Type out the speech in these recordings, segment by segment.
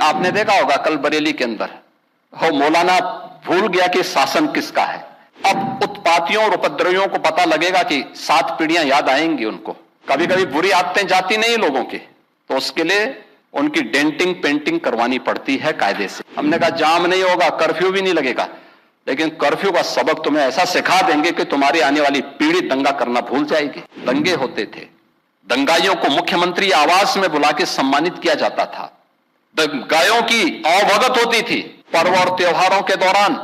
आपने देखा होगा कल बरेली के अंदर हो मौलाना भूल गया कि शासन किसका है। अब उत्पातियों और उपद्रवियों को पता लगेगा कि 7 पीढ़ियां याद आएंगी उनको। कभी कभी बुरी आदतें जाती नहीं लोगों की, तो उसके लिए उनकी डेंटिंग पेंटिंग करवानी पड़ती है कायदे से। हमने कहा जाम नहीं होगा, कर्फ्यू भी नहीं लगेगा, लेकिन कर्फ्यू का सबक तुम्हें ऐसा सिखा देंगे कि तुम्हारी आने वाली पीढ़ी दंगा करना भूल जाएगी। दंगे होते थे, दंगाइयों को मुख्यमंत्री आवास में बुला के सम्मानित किया जाता था, दंगाइयों की अवभगत होती थी। पर्व और त्योहारों के दौरान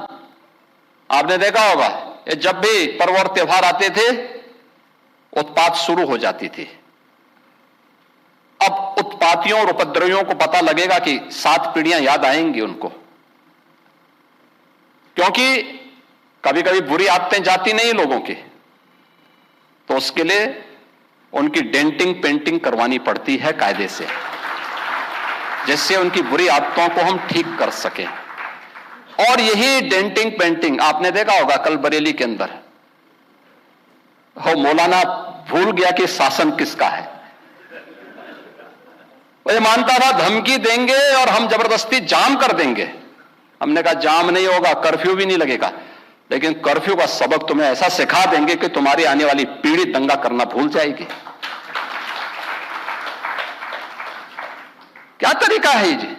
आपने देखा होगा जब भी पर्व और त्योहार आते थे उत्पात शुरू हो जाती थी। अब उत्पातियों और उपद्रवियों को पता लगेगा कि 7 पीढ़ियां याद आएंगी उनको, क्योंकि कभी कभी बुरी आदतें जाती नहीं लोगों की, तो उसके लिए उनकी डेंटिंग पेंटिंग करवानी पड़ती है कायदे से, जिससे उनकी बुरी आदतों को हम ठीक कर सकें। और यही डेंटिंग पेंटिंग आपने देखा होगा कल बरेली के अंदर हो मौलाना भूल गया कि शासन किसका है। वो मानता था धमकी देंगे और हम जबरदस्ती जाम कर देंगे। हमने कहा जाम नहीं होगा, कर्फ्यू भी नहीं लगेगा, लेकिन कर्फ्यू का सबक तुम्हें ऐसा सिखा देंगे कि तुम्हारी आने वाली पीढ़ी दंगा करना भूल जाएगी। क्या तरीका है जी?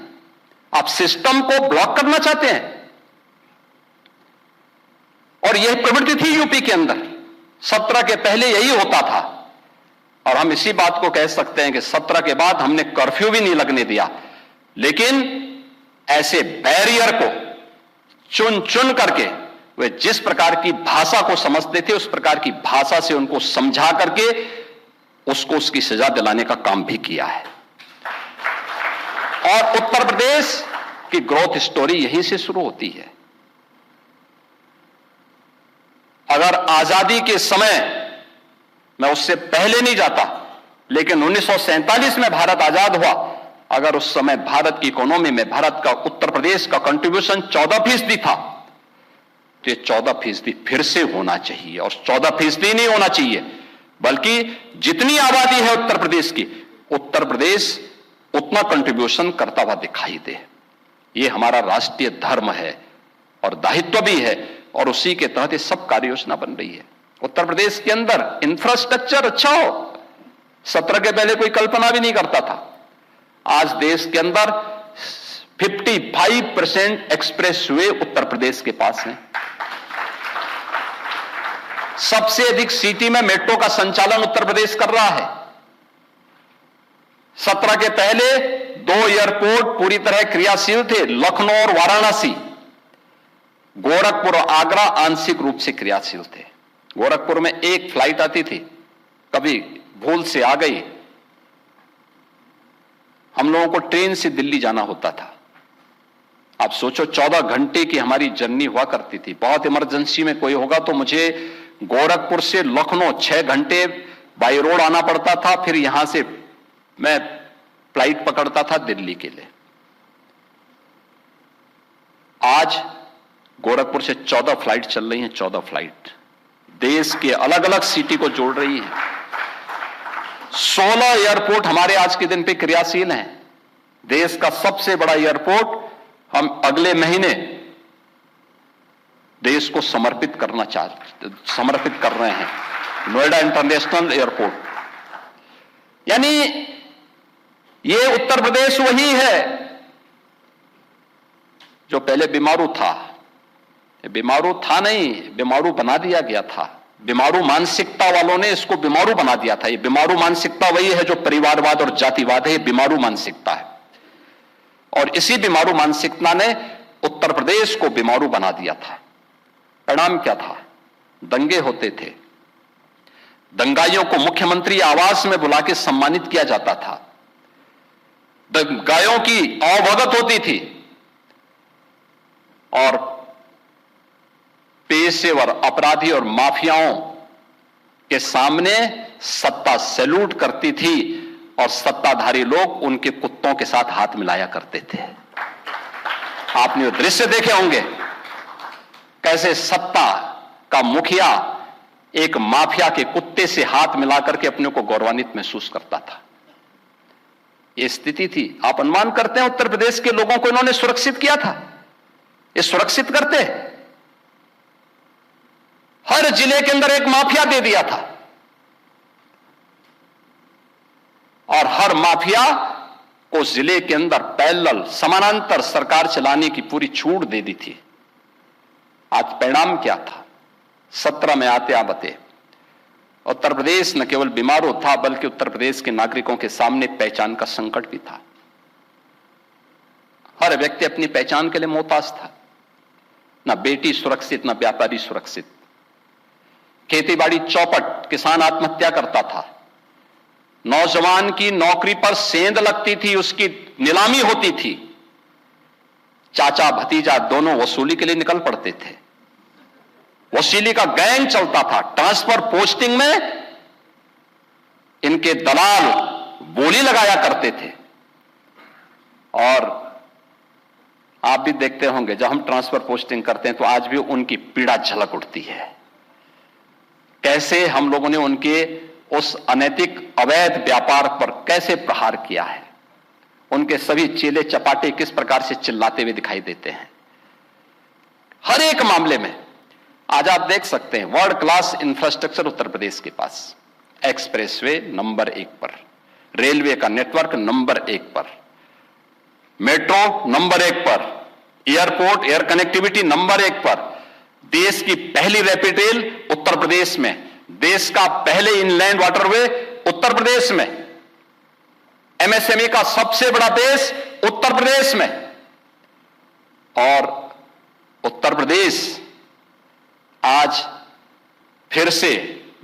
आप सिस्टम को ब्लॉक करना चाहते हैं, और यह प्रवृत्ति थी यूपी के अंदर। 17 के पहले यही होता था, और हम इसी बात को कह सकते हैं कि 17 के बाद हमने कर्फ्यू भी नहीं लगने दिया, लेकिन ऐसे बैरियर को चुन चुन करके वे जिस प्रकार की भाषा को समझते थे उस प्रकार की भाषा से उनको समझा करके उसको उसकी सजा दिलाने का काम भी किया है। और उत्तर प्रदेश की ग्रोथ स्टोरी यहीं से शुरू होती है। अगर आजादी के समय, मैं उससे पहले नहीं जाता, लेकिन 1947 में भारत आजाद हुआ, अगर उस समय भारत की इकोनॉमी में भारत का उत्तर प्रदेश का कंट्रीब्यूशन 14% था, तो ये 14% फिर से होना चाहिए। और 14% नहीं होना चाहिए, बल्कि जितनी आबादी है उत्तर प्रदेश की, उत्तर प्रदेश उतना कंट्रीब्यूशन करता हुआ दिखाई दे। ये हमारा राष्ट्रीय धर्म है और दायित्व भी है, और उसी के तहत ये सब कार्य योजना बन रही है। उत्तर प्रदेश के अंदर इंफ्रास्ट्रक्चर अच्छा हो, 17 के पहले कोई कल्पना भी नहीं करता था। आज देश के अंदर 55% एक्सप्रेस वे उत्तर प्रदेश के पास है। सबसे अधिक सिटी में मेट्रो का संचालन उत्तर प्रदेश कर रहा है। 17 के पहले 2 एयरपोर्ट पूरी तरह क्रियाशील थे, लखनऊ और वाराणसी। गोरखपुर और आगरा आंशिक रूप से क्रियाशील थे। गोरखपुर में एक फ्लाइट आती थी, कभी भूल से आ गई, हम लोगों को ट्रेन से दिल्ली जाना होता था। आप सोचो 14 घंटे की हमारी जर्नी हुआ करती थी। बहुत इमरजेंसी में कोई होगा तो मुझे गोरखपुर से लखनऊ 6 घंटे बाई रोड आना पड़ता था, फिर यहां से मैं फ्लाइट पकड़ता था दिल्ली के लिए। आज गोरखपुर से 14 फ्लाइट चल रही हैं, 14 फ्लाइट देश के अलग अलग सिटी को जोड़ रही है। 16 एयरपोर्ट हमारे आज के दिन पे क्रियाशील हैं। देश का सबसे बड़ा एयरपोर्ट हम अगले महीने देश को समर्पित कर रहे हैं, नोएडा इंटरनेशनल एयरपोर्ट। यानी ये उत्तर प्रदेश वही है जो पहले बीमारू था। बीमारू था नहीं, बीमारू बना दिया गया था। बीमारू मानसिकता वालों ने इसको बीमारू बना दिया था। ये बीमारू मानसिकता वही है जो परिवारवाद और जातिवाद है, ये बीमारू मानसिकता है। और इसी बीमारू मानसिकता ने उत्तर प्रदेश को बीमारू बना दिया था। परिणाम क्या था? दंगे होते थे, दंगाइयों को मुख्यमंत्री आवास में बुला के सम्मानित किया जाता था, दंगाइयों की अवभगत होती थी, और पेशेवर अपराधी और माफियाओं के सामने सत्ता सैल्यूट करती थी, और सत्ताधारी लोग उनके कुत्तों के साथ हाथ मिलाया करते थे। आपने वो दृश्य देखे होंगे, कैसे सत्ता का मुखिया एक माफिया के कुत्ते से हाथ मिलाकर के अपने को गौरवान्वित महसूस करता था। ये स्थिति थी। आप अनुमान करते हैं उत्तर प्रदेश के लोगों को इन्होंने सुरक्षित किया था? ये सुरक्षित करते? हर जिले के अंदर एक माफिया दे दिया था और हर माफिया को जिले के अंदर पैरेलल समानांतर सरकार चलाने की पूरी छूट दे दी थी। आज परिणाम क्या था? 17 में आते बते उत्तर प्रदेश न केवल बीमारू था बल्कि उत्तर प्रदेश के नागरिकों के सामने पहचान का संकट भी था। हर व्यक्ति अपनी पहचान के लिए मोहताज था। ना बेटी सुरक्षित, ना व्यापारी सुरक्षित। खेतीबाड़ी चौपट, किसान आत्महत्या करता था। नौजवान की नौकरी पर सेंध लगती थी, उसकी नीलामी होती थी। चाचा भतीजा दोनों वसूली के लिए निकल पड़ते थे। वसूली का गैंग चलता था। ट्रांसफर पोस्टिंग में इनके दलाल बोली लगाया करते थे। और आप भी देखते होंगे जब हम ट्रांसफर पोस्टिंग करते हैं तो आज भी उनकी पीड़ा झलक उठती है। कैसे हम लोगों ने उनके उस अनैतिक अवैध व्यापार पर कैसे प्रहार किया है। उनके सभी चेले चपाटे किस प्रकार से चिल्लाते हुए दिखाई देते हैं। हर एक मामले में आज आप देख सकते हैं world class infrastructure Uttar Pradesh के पास। एक्सप्रेसवे नंबर 1 पर, रेलवे का नेटवर्क नंबर 1 पर, मेट्रो नंबर 1 पर, एयरपोर्ट एयर कनेक्टिविटी नंबर 1 पर, देश की पहली रैपिड रेल उत्तर प्रदेश में, देश का पहले इनलैंड वाटरवे उत्तर प्रदेश में, एमएसएमई का सबसे बड़ा बेस उत्तर प्रदेश में। और उत्तर प्रदेश आज फिर से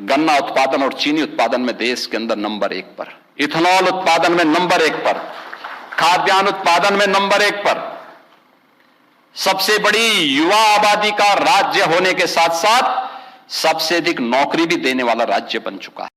गन्ना उत्पादन और चीनी उत्पादन में देश के अंदर नंबर 1 पर, इथेनॉल उत्पादन में नंबर 1 पर, खाद्यान्न उत्पादन में नंबर 1 पर, सबसे बड़ी युवा आबादी का राज्य होने के साथ साथ सबसे अधिक नौकरी भी देने वाला राज्य बन चुका है।